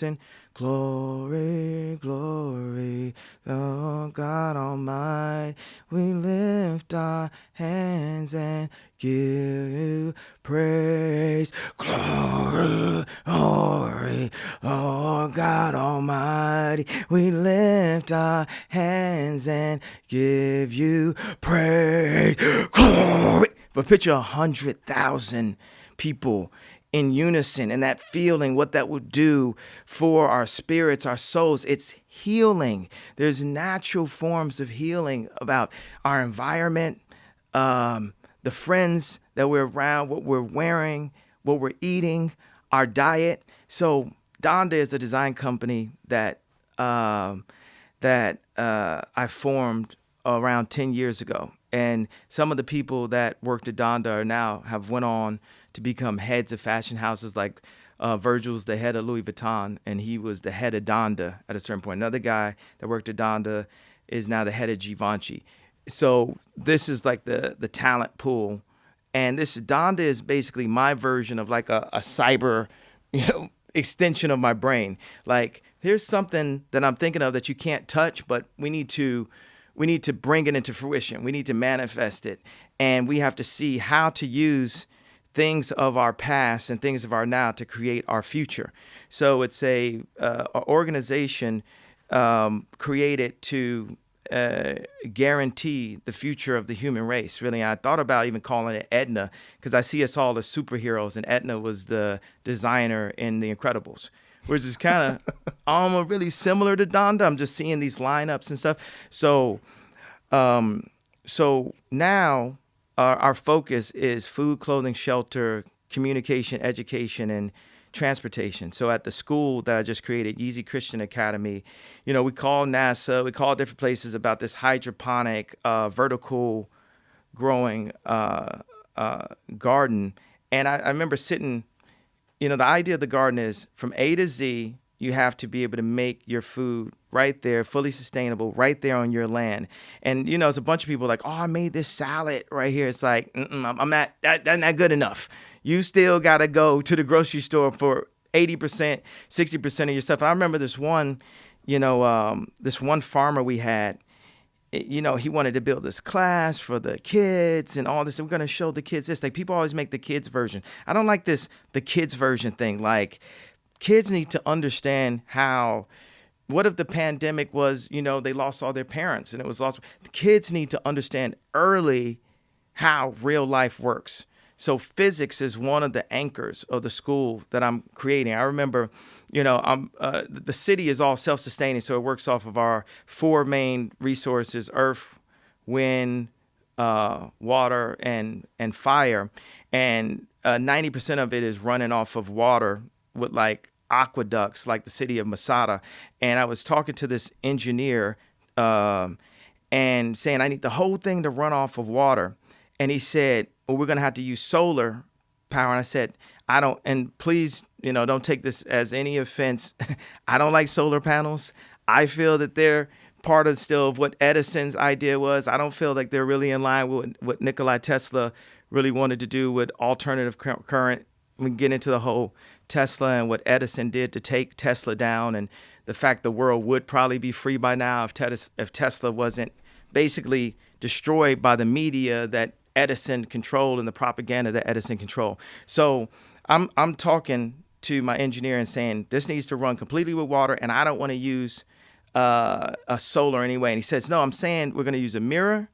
And glory, glory, oh God Almighty, we lift our hands and give you praise. Glory, glory, oh God Almighty, we lift our hands and give you praise. Glory. But picture 100,000 people in unison and that feeling, what that would do for our spirits, our souls. It's healing. There's natural forms of healing about our environment, the friends that we're around, what we're wearing, what we're eating, our diet. So Donda is a design company that I formed around 10 years ago. And some of the people that worked at Donda are now have went on to become heads of fashion houses, like Virgil's the head of Louis Vuitton, and he was the head of Donda at a certain point. Another guy that worked at Donda is now the head of Givenchy. So this is like the talent pool. And this Donda is basically my version of like a cyber, extension of my brain. Like here's something that I'm thinking of that you can't touch, but we need to bring it into fruition. We need to manifest it. And we have to see how to use things of our past and things of our now to create our future. So it's a organization created to guarantee the future of the human race. Really, I thought about even calling it Edna because I see us all as superheroes, and Edna was the designer in The Incredibles, which is kind of almost really similar to Donda. I'm just seeing these lineups and stuff. So now our focus is food, clothing, shelter, communication, education, and transportation. So at the school that I just created, Yeezy Christian Academy, we call NASA, we call different places about this hydroponic, vertical growing garden. And I remember sitting, the idea of the garden is from A to Z, you have to be able to make your food right there, fully sustainable, right there on your land. And, it's a bunch of people like, oh, I made this salad right here. It's like, I'm not, that's not good enough. You still got to go to the grocery store for 80%, 60% of your stuff. And I remember this one, this one farmer we had, he wanted to build this class for the kids and all this. And we're going to show the kids this. Like people always make the kids version. I don't like the kids version thing. Like kids need to understand what if the pandemic was, they lost all their parents and it was lost. The kids need to understand early how real life works. So physics is one of the anchors of the school that I'm creating. I remember, the city is all self-sustaining, so it works off of our four main resources: earth, wind, water, and fire. And 90% of it is running off of water with like aqueducts, like the city of Masada. And I was talking to this engineer and saying I need the whole thing to run off of water. And he said, well, we're going to have to use solar power. And I said, I don't, and please, don't take this as any offense. I don't like solar panels. I feel that they're part of still of what Edison's idea was. I don't feel like they're really in line with what Nikola Tesla really wanted to do with alternative current. We can get into the whole Tesla and what Edison did to take Tesla down, and the fact the world would probably be free by now if Tesla wasn't basically destroyed by the media that Edison controlled and the propaganda that Edison controlled. So I'm talking to my engineer and saying this needs to run completely with water, and I don't want to use a solar anyway. And he says, no, I'm saying we're going to use a mirror,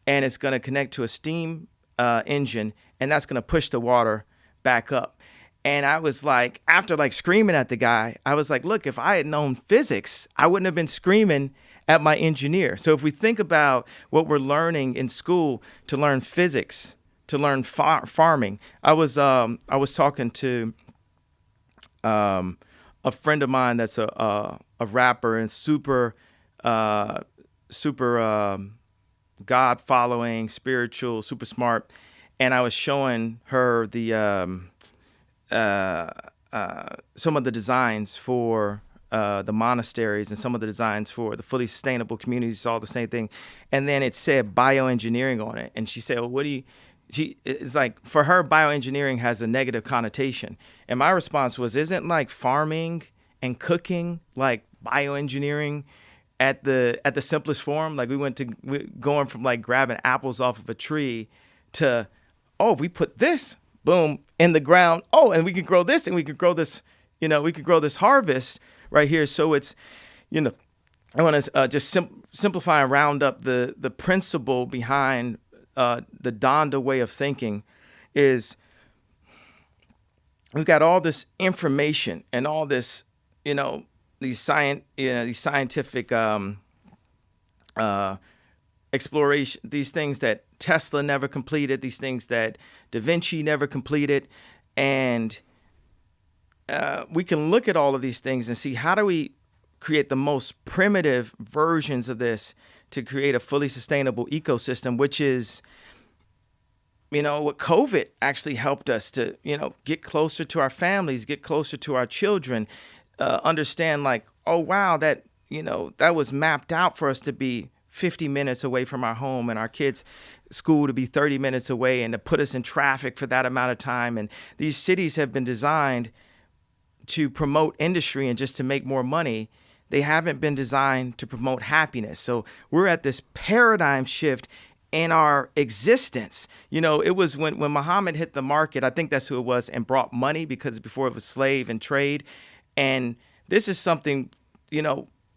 and it's going to connect to a steam engine, and that's going to push the water back up. And I was like, after like screaming at the guy, I was like, look, if I had known physics, I wouldn't have been screaming at my engineer. So if we think about what we're learning in school to learn physics, to learn farming, I was talking to a friend of mine that's a rapper and super God following, spiritual, super smart, and I was showing her the some of the designs for the monasteries and some of the designs for the fully sustainable communities, all the same thing. And then it said bioengineering on it. And she said, well, it's like, for her, bioengineering has a negative connotation. And my response was, isn't like farming and cooking, like bioengineering at the simplest form. Like we going from like grabbing apples off of a tree to, oh, we put this, boom, in the ground. Oh, and we can grow this, and we could grow this, we could grow this harvest right here. So it's, I want to just simplify and round up the principle behind the Donda way of thinking is we've got all this information and all this, these scientific exploration, these things that Tesla never completed, these things that Da Vinci never completed, and we can look at all of these things and see how do we create the most primitive versions of this to create a fully sustainable ecosystem, which is, what COVID actually helped us to, get closer to our families, get closer to our children, understand like, oh, wow, that was mapped out for us to be 50 minutes away from our home and our kids' school to be 30 minutes away and to put us in traffic for that amount of time. And these cities have been designed to promote industry and just to make more money. They haven't been designed to promote happiness. So we're at this paradigm shift in our existence. It was when Muhammad hit the market, I think that's who it was, and brought money, because before it was slave and trade. And this is something,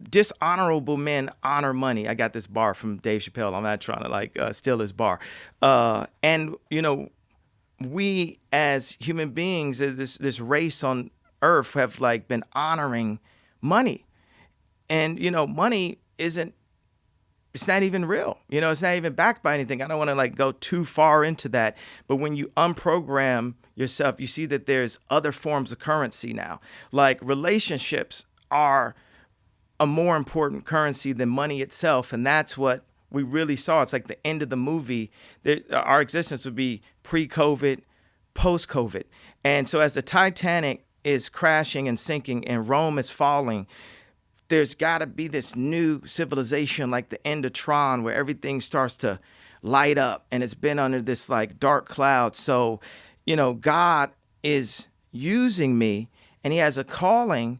dishonorable men honor money. I got this bar from Dave Chappelle. I'm not trying to steal his bar. And we as human beings, this race on earth have been honoring money. And, money it's not even real. It's not even backed by anything. I don't want to go too far into that. But when you unprogram yourself, you see that there's other forms of currency now. Like relationships are a more important currency than money itself. And that's what we really saw. It's like the end of the movie. Our existence would be pre-COVID, post-COVID. And so as the Titanic is crashing and sinking and Rome is falling, there's got to be this new civilization like the end of Tron where everything starts to light up and it's been under this dark cloud. So, God is using me and he has a calling,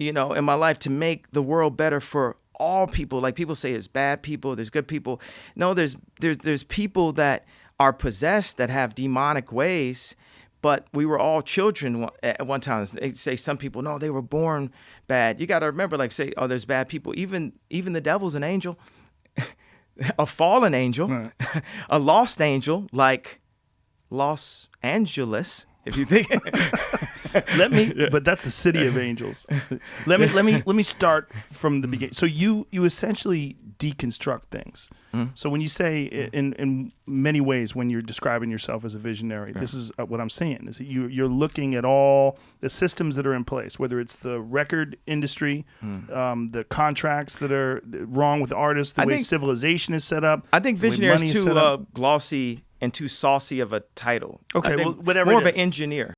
in my life to make the world better for all people. Like people say there's bad people, there's good people. No, there's people that are possessed that have demonic ways. But we were all children at one time. They say some people, no, they were born bad. You got to remember, there's bad people. Even the devil's an angel, a fallen angel, right. A lost angel, like Los Angeles, if you think. But that's a city of angels. Let me start from the beginning. So you essentially deconstruct things. Mm-hmm. So when you say in many ways, when you're describing yourself as a visionary, yeah. This is what I'm saying is that you're looking at all the systems that are in place, whether it's the record industry, the contracts that are wrong with artists, the way civilization is set up. I think visionary is too glossy and too saucy of a title. Okay, well, whatever. More of an engineer.